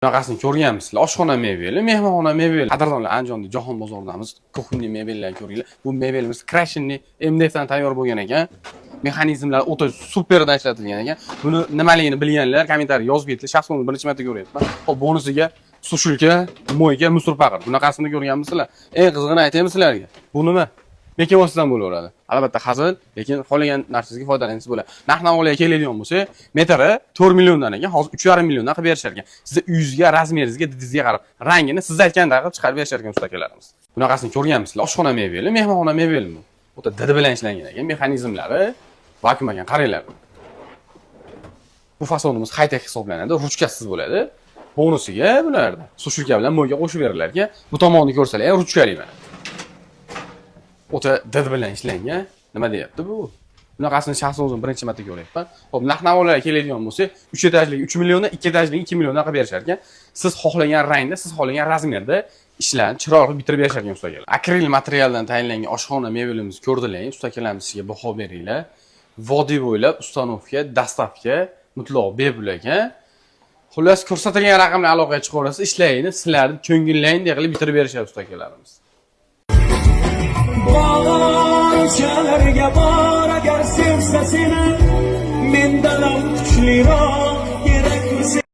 Bunaqasini ko'rganmisizlar? Oshxona mebeli, mehmonxona mebeli. Qadrdonlar, Andijonda Jahon bozoridamiz. Kuxunli mebellarni ko'ringlar. Bu mebelimiz Krashinni MDF dan tayyor bo'lgan ekan. Mexanizmlar o'ta superdan ishlatilgan ekan. Buni nimaligini bilganlar kommentariy yozib ketdi. Shaxsan birinchi marta ko'ryapman. Xo'p, bonusiga sushilka, moyka, musor paqir. Bunaqasini ko'rganmisizlar? Eng qizig'ini aytaymi sizlarga. Bu nima? Bekin vositadan bo'laveradi. Albatta hazil, lekin xohlagan narsangizga foydalanishingiz bo'ladi. Narx-navolarga keladigan bo'lsa, metri 4 milliondan ekan, hozir 3,5 milliondan qilib berishar ekan. Sizni uyingizga, razmeringizga, didingizga qarab, rangini siz aytgandek qilib chiqarib berishar ekan usta akalarimiz. Bunaqasini ko'rganmisizlar? Oshxona mebeli, mehmonxona mebeli bu. O'ta didi bilan ishlangan ekan, mexanizmlari vakuum ekan, qaranglar. Bu fasonimiz high-tech hisoblanadi, ruchkasiz bo'ladi. Bonusiga bularda sushilka bilan moyga qo'shib berilar ekan. Bu tomonni ko'rsalar, ruchkali mana. O'ta did bilan ishlangan. Nima deyapti bu? Bunaqasini shaxsan o'zim birinchi marta ko'ryapman. Xo'p, narx-navolarga keladigan bo'lsa, 3 etajli 3 milliondan, 2 etajli 2 milliondan qilib berishar ekan. Siz xohlagan rangda, siz xohlagan razmerda ishlarni chiroyli bitirib berishar ekan usta akalar. Akril materialdan tayinlangan oshxona mebelimizni ko'rdilar, usta akalarimiz sizga baho beringlar. Vodiy bo'ylab ustanovka, dastavka mutlaq bepul ekan. Xullas, ko'rsatilgan raqamga aloqaga chiqaverasiz, ishlayni, sizlarni ko'ngillayinday qilib bitirib berishar usta akalarimiz. Bağlarca bor agar sevsa seni, mendan kuchliroq